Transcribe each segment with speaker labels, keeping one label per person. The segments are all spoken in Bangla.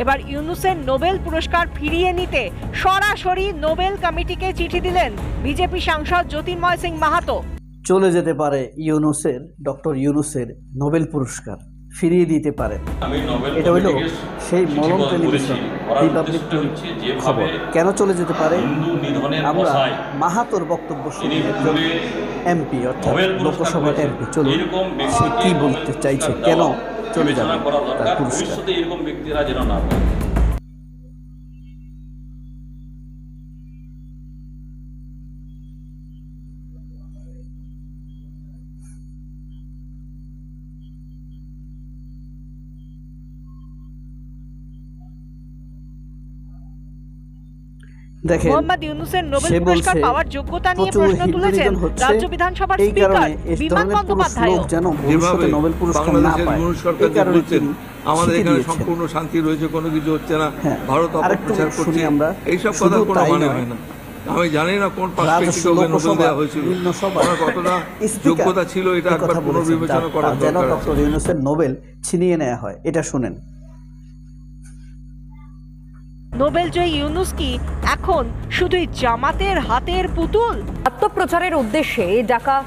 Speaker 1: এবার ইউনূসের নোবেল পুরস্কার ফিরিয়ে নিতে সরাসরি নোবেল কমিটিকে চিঠি দিলেন বিজেপি সাংসদ জ্যোতির্ময় সিং মাহাতো।
Speaker 2: চলে যেতে পারে ইউনূসের, ডক্টর ইউনূসের নোবেল পুরস্কার ফিরিয়ে দিতে পারেন। এটা হইল সেই মলম টেলিভিশন রিপাবলিক খবর। কেন চলে যেতে পারে? আমরা মাহাতোর বক্তব্য শুনি, একজন এমপি অর্থাৎ লোকসভার এমপি। চলুন সে কি বলতে চাইছে, কেন চলে যাবে তার পুরস্কার।
Speaker 3: এরকম ব্যক্তিরা যেন না হয়।
Speaker 2: দেখেন,
Speaker 1: মোহাম্মদ ইউনূসের নোবেল পুরস্কার পাওয়ার যোগ্যতা নিয়ে প্রশ্ন তুলেছেন রাজ্য বিধানসভার স্পিকার বিমান বন্দ্যোপাধ্যায়।
Speaker 2: যেন ভবিষ্যতে নোবেল পুরস্কার না পায়, এই কারণে তিনি
Speaker 4: আমাদের এখানে সম্পূর্ণ শান্তি রয়েছে, কোনো কিছু হচ্ছে না, ভারত অপপ্রচার করছে, এইসব কথা কোনো মানে হয় না। আমি জানি না কোন পার্সপেক্টিভে নোবেল দেওয়া হয়েছিল, কতটা যোগ্যতা ছিল, এটা একবার পুনর্বিবেচনা করা
Speaker 2: যেন ডক্টর ইউনূসের নোবেল ছিনিয়ে নেওয়া হয়। এটা শুনেন।
Speaker 1: নোবেল জয়ী ইউনূস কি এখন শুধুই জামাতের হাতের পুতুল?
Speaker 5: আত্মপ্রচারের উদ্দেশ্যে ডাকা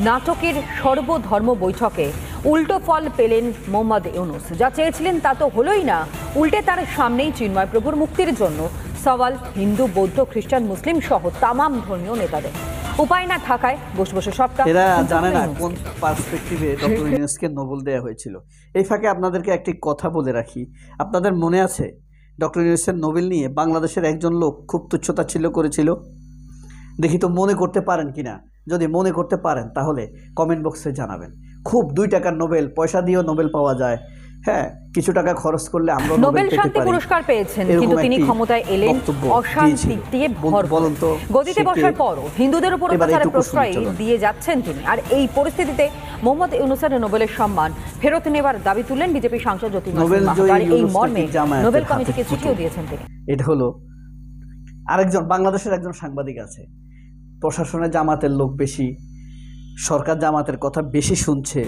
Speaker 5: নাটকের সর্বধর্ম বৈঠকে উল্টো ফল পেলেন মোহাম্মদ ইউনূস। যা চেয়েছিলেন তা তো হলোই না, উল্টে তার সামনেই চিন্ময় প্রভুর মুক্তির জন্য সওয়াল হিন্দু, বৌদ্ধ, খ্রিস্টান, মুসলিম সহ তামাম ধর্মীয় নেতাদের। উপায় না থাকায় বসে বসে সবটা
Speaker 2: এরা জানে না কোন পার্সপেক্টিভে ডক্টর ইউনূসকে নোবেল দেওয়া হয়েছিল। এই ফাঁকে আপনাদেরকে একটি কথা বলে রাখি, আপনাদের মনে আছে ডক্টর ইউনূসের নোবেল নিয়ে বাংলাদেশের একজন লোক খুব তুচ্ছতাচ্ছিল্য করেছিল? দেখি তো মনে করতে পারেন কিনা। যদি মনে করতে পারেন তাহলে কমেন্ট বক্সে জানাবেন। খুব 2 টাকার নোবেল, পয়সা দিয়েও নোবেল পাওয়া যায়। হ্যাঁ, কিছু টাকা খরচ করলে আমরা
Speaker 5: নোবেল শান্তি পুরস্কার পেয়েছেন, কিন্তু তিনি ক্ষমতায় এলেন অশান্তি দিয়ে ভরপুর। গদিতে বসার পরও হিন্দুদের উপর অত্যাচারের প্রশ্রয় দিয়ে যাচ্ছেন তিনি। আর এই পরিস্থিতিতে মোহাম্মদ ইউনূসের নোবেলের সম্মান ফেরত নেবার দাবি তুললেন বিজেপি সাংসদ জ্যোতির্ময় সিং মাহাতো। এই মর্মে নোবেল কমিটিকে চিঠিও দিয়েছেন তিনি।
Speaker 2: এটা হলো আরেকজন বাংলাদেশের একজন সাংবাদিক আছে, প্রশাসনে জামাতের লোক বেশি, সরকার জামাতের কথা বেশি শুনছে।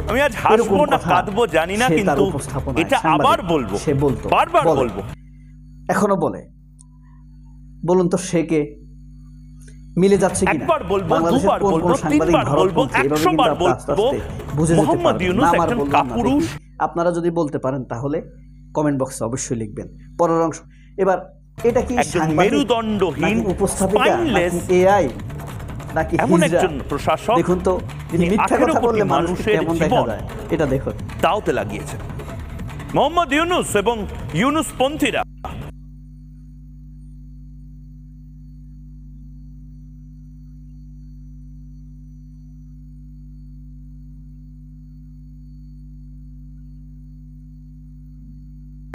Speaker 6: আমি আজ হাসবো না কাঁদবো জানি না, কিন্তু এটা আবার বলবো,
Speaker 2: সে বলতো,
Speaker 6: বারবার বলবো,
Speaker 2: এখনো বলে। বলুন তো সে কে? মিলে যাচ্ছে কিনা?
Speaker 6: একবার বলবো, দুবার বলবো, তিনবার বলবো, 100 বার বলবো, মোহাম্মদ ইউনূস একজন কাপুরুষ।
Speaker 2: আপনারা যদি বলতে পারেন তাহলে কমেন্ট বক্সে অবশ্যই লিখবেন। পরের অংশ এবার, এটা কি
Speaker 6: মেরুদণ্ডহীন,
Speaker 2: উপস্থাপিকা, এআই নাকি
Speaker 6: এমন একজন প্রশাসক?
Speaker 2: দেখুন তো, তিনি মিথ্যা কথা বললে মানুষের কেমন দেখা যায়, এটা দেখুন।
Speaker 6: দাওতে লাগিয়েছেন মোহাম্মদ ইউনূস এবং ইউনূসপন্থীরা।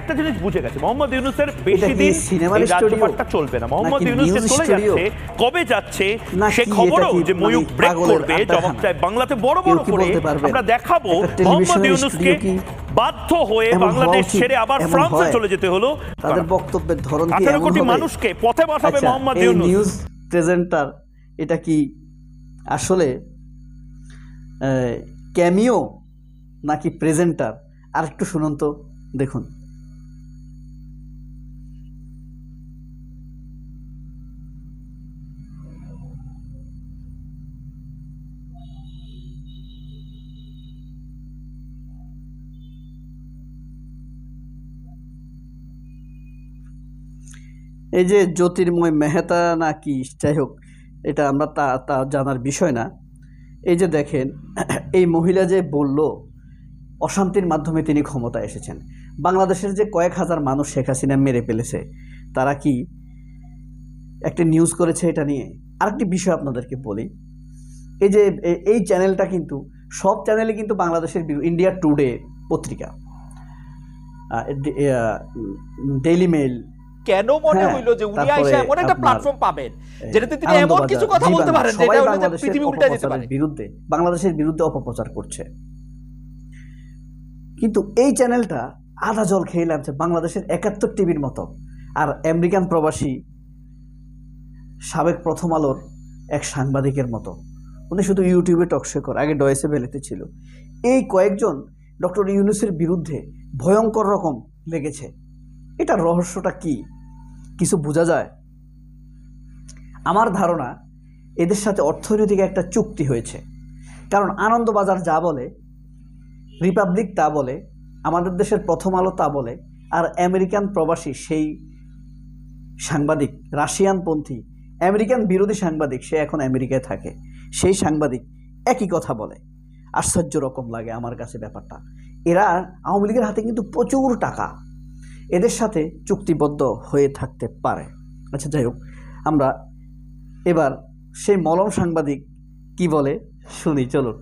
Speaker 6: একটা জিনিস বুঝে গেছে, মোহাম্মদ ইউনূসের বেশি দিন এই রাজ্যপাটটা চলবে না। মোহাম্মদ ইউনূস চলে যাচ্ছে, কবে যাচ্ছে সে খবরও যে ময়ূক ব্রেক করবে, জবাব চাই বাংলাতে বড় বড় করে আমরা দেখাবো। মোহাম্মদ ইউনূসকে বাধ্য হয়ে বাংলাদেশ ছেড়ে আবার ফ্রান্সে চলে যেতে হলো।
Speaker 2: তাদের বক্তব্যের ধরন কি?
Speaker 6: 18 কোটি মানুষকে পথে বসাবে মোহাম্মদ ইউনূস।
Speaker 2: নিউজ প্রেজেন্টার এটা কি আসলে ক্যামিও নাকি প্রেজেন্টার? আরেকটু শুনুন তো, দেখুন। এই যে জ্যোতির্ময় মেহতা নাকি, যাই হোক, এটা আমরা তা জানার বিষয় না। এই যে দেখেন, এই মহিলা যে বলল অশান্তির মাধ্যমে তিনি ক্ষমতায় এসেছেন। বাংলাদেশের যে কয়েক হাজার মানুষ শেখ হাসিনা মেরে ফেলেছে, তারা কি একটা নিউজ করেছে এটা নিয়ে? আরেকটি বিষয় আপনাদেরকে বলি, এই যে এই চ্যানেলটা কিন্তু সব চ্যানেলে কিন্তু বাংলাদেশের ইন্ডিয়া টুডে পত্রিকা, ডেইলি মেইল,
Speaker 7: কেন মনে হইলো যে উনি আইসা এমন একটা প্ল্যাটফর্ম পাবেন যেটাতে তিনি এমন কিছু কথা বলতে পারেন যেটা হলো যে পৃথিবী উল্টে যেতে পারে,
Speaker 2: বিরুদ্ধে বাংলাদেশের বিরুদ্ধে অপপ্রচার করছে। কিন্তু এই চ্যানেলটা আধা জল খেয়ে লাগছে বাংলাদেশের 71 টিভির মতো। আর আমেরিকান প্রবাসী সাবেক প্রথম আলোর এক সাংবাদিকের মতো, উনি শুধু ইউটিউবে টকশো করে, আগে ডয়েসে ভেলেতে ছিল। এই কয়েকজন ডক্টর ইউনূসের বিরুদ্ধে ভয়ঙ্কর রকম লেগেছে। এটার রহস্যটা কি কিছু বোঝা যায়? আমার ধারণা এদের সাথে অর্থনৈতিক একটা চুক্তি হয়েছে। কারণ আনন্দবাজার যা বলে, রিপাবলিক তা বলে, আমাদের দেশের প্রথম আলো তা বলে, আর আমেরিকান প্রবাসী সেই সাংবাদিক, রাশিয়ানপন্থী আমেরিকান বিরোধী সাংবাদিক, সে এখন আমেরিকায় থাকে, সেই সাংবাদিক একই কথা বলে। আশ্চর্য রকম লাগে আমার কাছে ব্যাপারটা। এরা আওয়ামী লীগের হাতে কিন্তু প্রচুর টাকা, এদের সাথে চুক্তিবদ্ধ হয়ে থাকতে পারে। আচ্ছা, যাই হোক, আমরা এবার সেই মলম সাংবাদিক কি বলে শুনি, চলুন।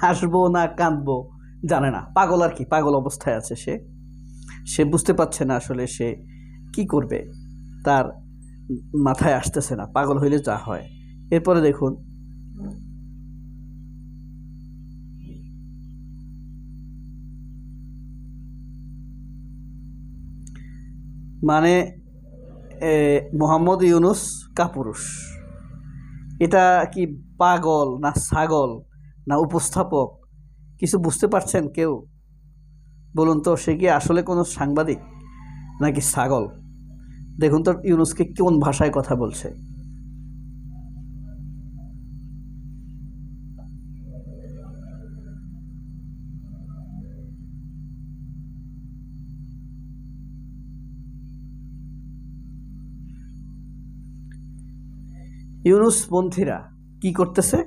Speaker 2: হাসবো না কাঁদবো জানে না, পাগল আর কি, পাগল অবস্থায় আছে সে বুঝতে পারছে না আসলে সে কি করবে, তার মাথায় আসতেছে না, পাগল হইলে যা হয়। এরপরে দেখুন, মানে মোহাম্মদ ইউনুস কাপুরুষ, এটা কি পাগল না ছাগল না উপস্থাপক, কিছু বুঝতে পারছেন কেউ? বলুন তো, সে কি আসলে কোনো সাংবাদিক নাকি ছাগল? দেখুন তো ইউনুসকে কোন ভাষায় কথা বলছে। ইউনুসপন্থীরা কি করতেছে?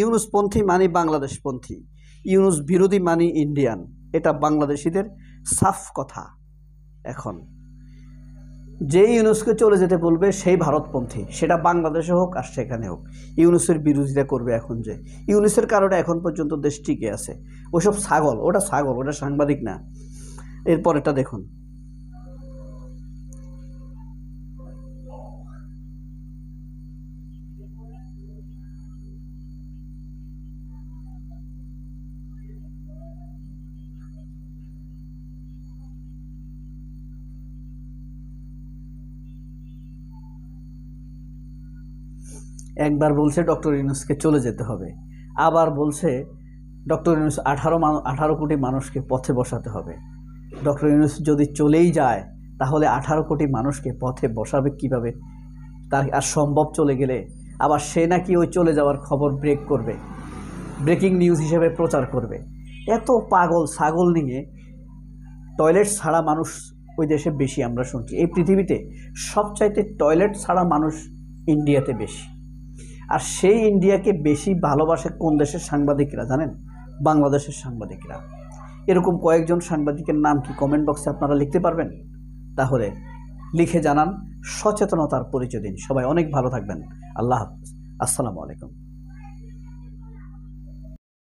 Speaker 2: ইউনুসপন্থী মানে বাংলাদেশপন্থী, ইউনুস বিরোধী মানে ইন্ডিয়ান, এটা বাংলাদেশিদের সাফ কথা। এখন যে ইউনুসকে চলে যেতে বলবে সেই ভারতপন্থী, সেটা বাংলাদেশে হোক আর সেখানে হোক, ইউনুসের বিরোধিতা করবে। এখন যে ইউনুসের কারণে এখন পর্যন্ত দেশ টিকে আছে, ওইসব ছাগল, ওটা ছাগল, ওটা সাংবাদিক না। এরপর এটা দেখুন, একবার বলছে ডক্টর ইউনুসকে চলে যেতে হবে, আবার বলছে ডক্টর ইউনুস 18 কোটি মানুষকে পথে বসাতে হবে। ডক্টর ইউনুস যদি চলেই যায় তাহলে 18 কোটি মানুষকে পথে বসাবে কিভাবে? তার আর সম্ভব চলে গেলে? আবার সে নাকি ওই চলে যাওয়ার খবর ব্রেক করবে, ব্রেকিং নিউজ হিসেবে প্রচার করবে। এত পাগল ছাগল নিয়ে টয়লেট ছাড়া মানুষ ওই দেশে বেশি আমরা শুনছি। এই পৃথিবীতে সবচাইতে টয়লেট ছাড়া মানুষ ইন্ডিয়াতে বেশি। আর সেই ইন্ডিয়াকে বেশি ভালোবাসে কোন দেশের সাংবাদিকরা জানেন? বাংলাদেশের সাংবাদিকরা। এরকম কয়েকজন সাংবাদিকের নাম কি কমেন্ট বক্সে আপনারা লিখতে পারবেন? তাহলে লিখে জানান, সচেতনতার পরিচয় দিন। সবাই অনেক ভালো থাকবেন। আল্লাহ হাফেজ, আসসালামু আলাইকুম।